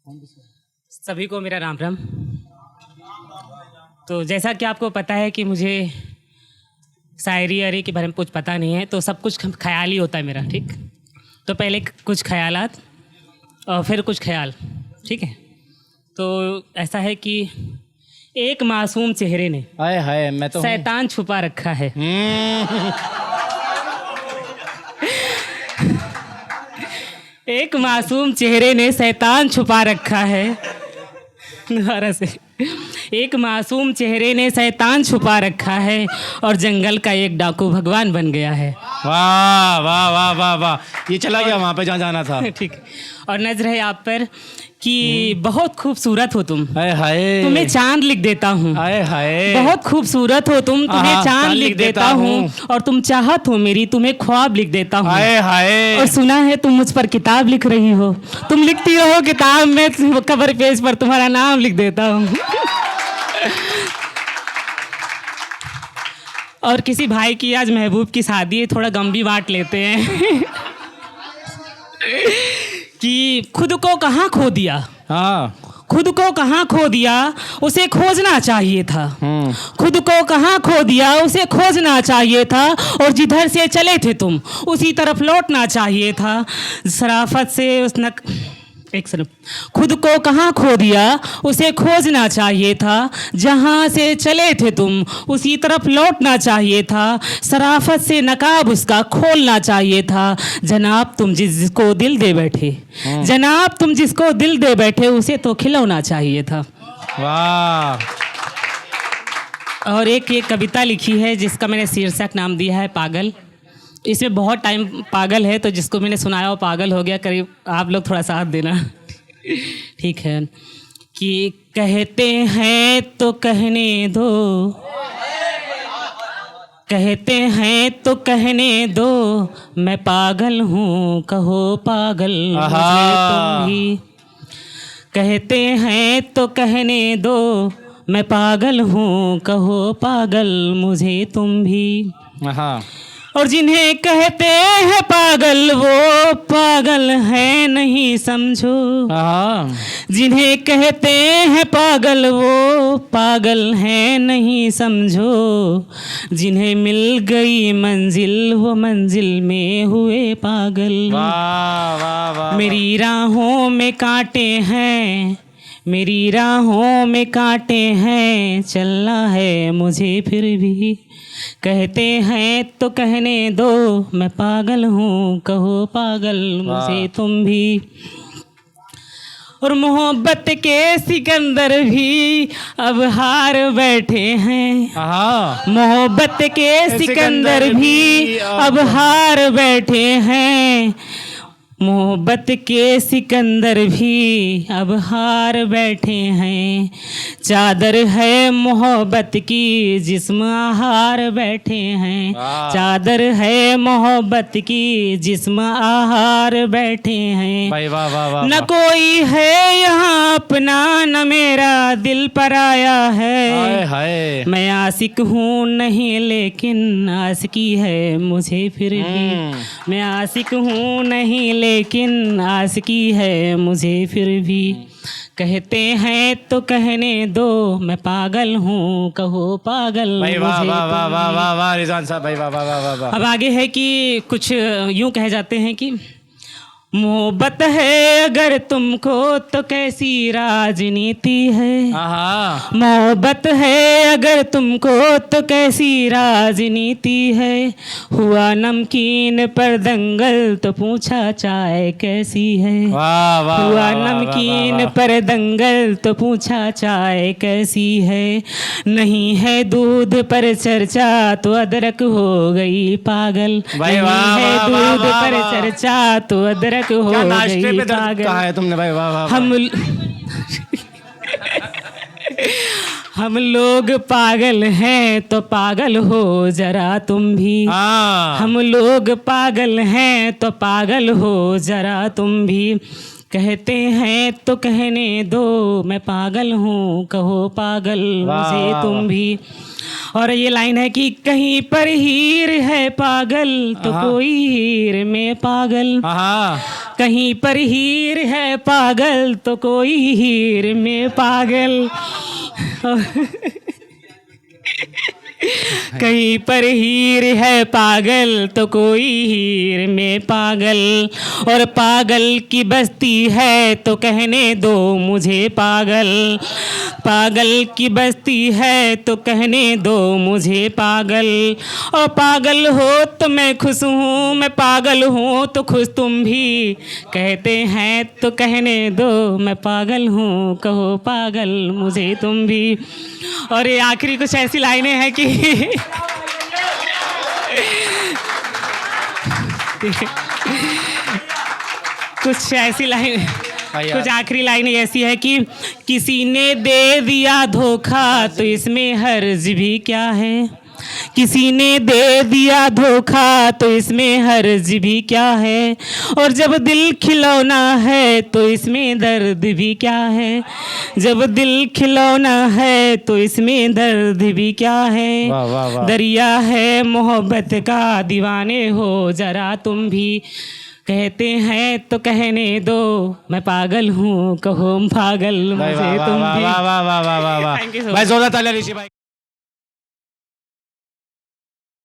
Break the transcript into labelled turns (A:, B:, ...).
A: सभी को मेरा राम राम। तो जैसा कि आपको पता है कि मुझे शायरी वायरी के बारे में कुछ पता नहीं है, तो सब कुछ ख्याल ही होता है मेरा, ठीक। तो पहले कुछ ख्यालात और फिर कुछ ख्याल, ठीक है। तो ऐसा है कि एक मासूम चेहरे ने
B: हाय हाय मैं तो
A: शैतान छुपा रखा है। एक मासूम चेहरे ने शैतान छुपा रखा है। दोबारा से, एक मासूम चेहरे ने शैतान छुपा रखा है और जंगल का एक डाकू भगवान बन गया है।
B: वाह वाह वाह वाह वाह, ये चला गया वहाँ पे जहाँ जाना था।
A: ठीक। और नजर है आप पर कि बहुत खूबसूरत हो तुम,
B: हाय हाय
A: तुम्हें चांद लिख देता हूँ।
B: हाय हाय
A: बहुत खूबसूरत हो तुम, तुम्हें चांद लिख देता हूँ। और तुम चाहत हो मेरी, तुम्हें ख्वाब लिख देता हूँ।
B: हाय हाय
A: और सुना है तुम मुझ पर किताब लिख रही हो, तुम लिखती हो किताब में कवर पेज पर तुम्हारा नाम लिख देता हूँ। और किसी भाई की आज महबूब की शादी है, थोड़ा गम भी बांट लेते हैं। कि खुद को कहाँ खो दिया,
B: हाँ
A: खुद को कहाँ खो दिया, उसे खोजना चाहिए था। खुद को कहाँ खो दिया, उसे खोजना चाहिए था। और जिधर से चले थे तुम उसी तरफ लौटना चाहिए था। शराफत से उस नक एक सेकंड। खुद को कहाँ खो दिया, उसे खोजना चाहिए था। जहाँ से चले थे तुम उसी तरफ लौटना चाहिए था। शराफत से नकाब उसका खोलना चाहिए था। जनाब तुम जिसको दिल दे बैठे, जनाब तुम जिसको दिल दे बैठे, उसे तो खिलौना चाहिए था।
B: वाह।
A: और एक ये कविता लिखी है जिसका मैंने शीर्षक नाम दिया है पागल। इसमें बहुत टाइम पागल है, तो जिसको मैंने सुनाया वो पागल हो गया। करीब आप लोग थोड़ा साथ देना, ठीक है। कि कहते हैं तो कहने दो, कहते हैं तो कहने दो, मैं पागल हूँ कहो पागल मुझे तुम भी। कहते हैं तो कहने दो, मैं पागल हूँ कहो पागल मुझे तुम भी।
B: हाँ।
A: और जिन्हें कहते हैं पागल वो पागल है नहीं समझो।
B: हाँ।
A: जिन्हें कहते हैं पागल वो पागल है नहीं समझो। जिन्हें मिल गई मंजिल वो मंजिल में हुए पागल।
B: वाह वाह वाह।
A: मेरी राहों में कांटे हैं, मेरी राहों में कांटे हैं, चलना है मुझे फिर भी। कहते हैं तो कहने दो, मैं पागल हूँ कहो पागल मुझे तुम भी। और मोहब्बत के सिकंदर भी अब हार बैठे हैं। मोहब्बत के सिकंदर भी अब हार बैठे हैं। मोहब्बत के सिकंदर भी अब हार बैठे हैं। चादर है मोहब्बत की जिस्म आहार बैठे हैं। चादर है मोहब्बत की जिस्म आहार बैठे हैं।
B: वाह वाह वाह।
A: न कोई है यहाँ अपना, न मेरा दिल पराया है।
B: हाय हाय।
A: मैं आशिक हूँ नहीं लेकिन आशिकी है मुझे फिर भी। मैं आशिक हूँ नहीं लेकिन आशिकी है मुझे फिर भी। कहते हैं तो कहने दो, मैं पागल हूँ कहो पागल मुझे
B: वाह वाह वाह
A: तुम
B: वाह
A: भी।
B: वाह वाह रिजवान साहब भाई वाह वाह वाह वाह।
A: अब आगे है कि कुछ यूं कहे जाते हैं कि मोहब्बत है अगर तुमको तो कैसी राजनीति है। मोहब्बत है अगर तुमको तो कैसी राजनीति है। हुआ नमकीन पर दंगल तो पूछा चाय कैसी है।
B: वाह वाह।
A: हुआ नमकीन पर दंगल तो पूछा चाय कैसी है। नहीं है दूध पर चर्चा तो अदरक हो गई पागल। नहीं है दूध पर चर्चा तो अदरक हो गई पागल।
B: कहा है तुमने भाई वाह वाह।
A: हम लोग पागल हैं तो पागल हो जरा तुम भी। हम लोग पागल हैं तो पागल हो जरा तुम भी। कहते हैं तो कहने दो, मैं पागल हूँ कहो पागल मुझे तुम भी। और ये लाइन है कि कहीं पर हीर है पागल तो कोई हीर में पागल। कहीं पर हीर है पागल तो कोई हीर में पागल कहीं पर हीर है पागल तो कोई हीर में पागल और पागल की बस्ती है तो कहने दो मुझे पागल पागल की बस्ती है तो कहने दो मुझे पागल और पागल हो तो मैं खुश हूँ मैं पागल हूँ तो खुश तुम भी कहते हैं तो कहने दो मैं पागल हूँ कहो पागल मुझे तुम भी। और ये आखिरी कुछ ऐसी लाइनें हैं कि कुछ ऐसी लाइन कुछ आखिरी लाइनें ऐसी है कि किसी ने दे दिया धोखा तो इसमें हर्ज भी क्या है किसी ने दे दिया धोखा तो इसमें हर्ज भी क्या है और जब दिल खिलौना है तो इसमें दर्द भी क्या है जब दिल खिलौना है तो इसमें दर्द भी क्या है
B: वाह वाह वाह।
A: दरिया है मोहब्बत का दीवाने हो जरा तुम भी कहते हैं तो कहने दो मैं पागल हूँ कहो पागल
B: भाई
A: मुझे
B: वाह
A: तुम
B: वाह
A: भी।
B: वाह वाह वाह वाह वाह वाह।
A: Thank you so
B: भाई
A: much.
B: जोरदार तालियां ऋषि भाई।